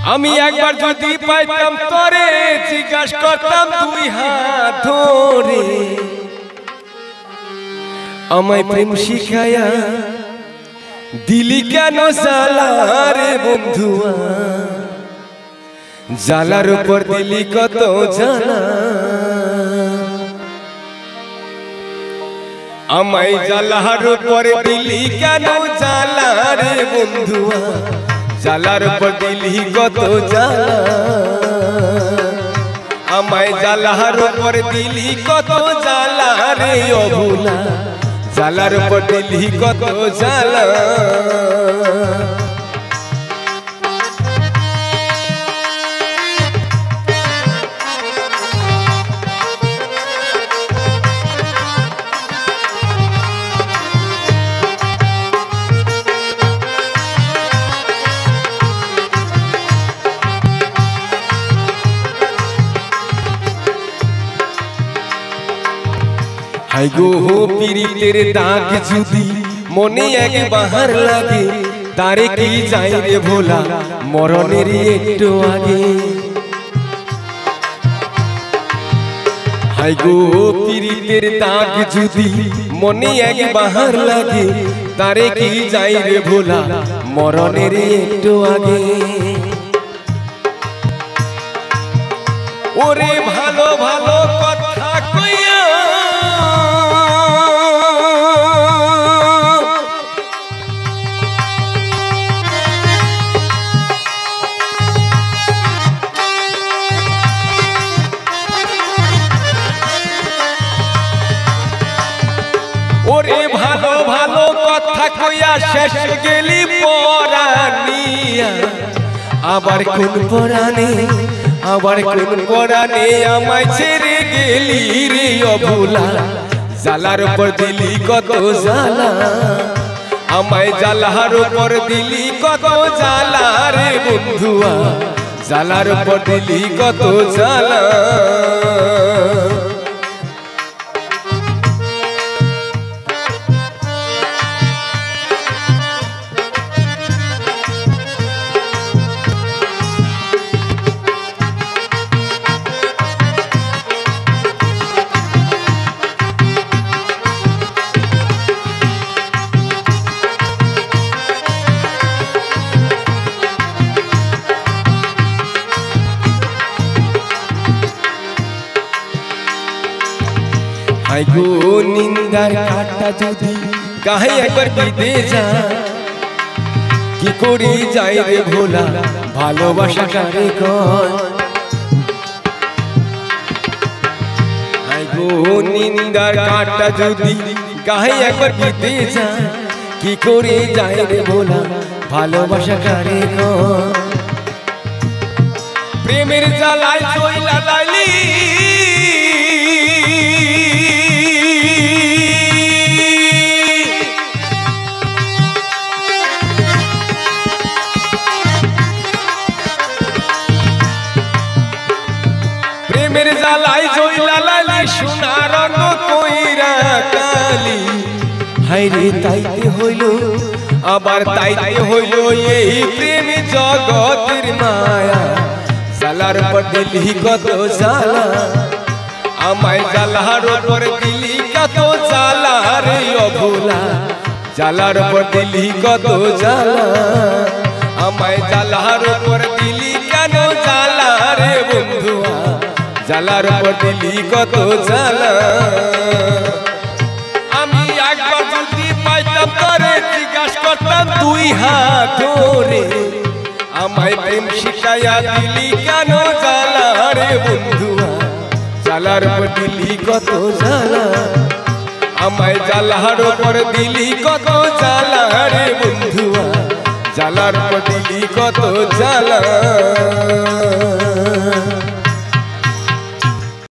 আমি একবার যদি পাইতাম তোরে জিজ্ঞাসা করতাম দুই হাত ধরে আমায় প্রেম শিখায়া দিলি কেন জ্বালা রে বন্ধুয়া জ্বালার উপর দিলি কত জ্বালা আমায় জ্বালার উপর দিলি কেন জ্বালা রে বন্ধুয়া জ্বালার উপর দিলি কত জ্বালা আমায় জ্বালার উপর দিলি কত জ্বালা রে অভুলা জ্বালার উপর দিলি কত জ্বালা হাই গো পীড়িতের দাগ যদি মনে এক বাহার লাগে তারে কি যাই রে ভোলা মরণের একটু আগে হাই গো পীড়িতের দাগ যদি মনে এক বাহার লাগে তারে কি যাই রে ভোলা মরণের একটু আগে ওরে ভালো ভালো কথা কইয়া ওরে ভালো ভালো কথা কইয়া শেষ গেলি পরানিয়া আবার কোন পরানে আমায় ছেড়ে গেলি রে অভুলা জ্বালার উপর দিলি কত জ্বালা আমায় জ্বালার উপর দিলি কত জ্বালা রে বন্ধুয়া জ্বালার উপর দিলি কত জ্বালা হাই গো নিন্দার কাটা যদি গায়ে একবার বিঁধে যা কি করি যাই রে ভোলা ভালোবাসা কারে কয় হাই গো নিন্দার কাটা যদি গায়ে একবার বিঁধে যা কি করি যাই রে ভোলা ভালোবাসা কারে কয় প্রেমের জ্বালায় চইলা লাইলি প্রেমের জ্বালায় জইলা লালি সোনার রঙ কইরা কালি হায়রে তাইতে হইল আবার তাইতে হইল এই প্রেম জগতের মায়া জ্বালার উপর দিলি কত জ্বালা আমায় জ্বালার উপর দিলি কত জ্বালা রে অভুলা জ্বালার উপর দিলি কত জ্বালা আমায় জ্বালার উপর দিলি কেন জ্বালা রে বন্ধুয়া জ্বালার উপর দিলি কত জ্বালা আমি একবার যদি পাইতাম তোরে জিজ্ঞাসা করতাম দুই হাত ধরে আমায় প্রেম শিখাইয়া দিলি কেন জ্বালা রে বন্ধুয়া জ্বালার উপর দিলি কত জ্বালা আমায় জ্বালার উপর দিলি কত জ্বালা রে বন্ধুয়া জ্বালার উপর দিলি কত জ্বালা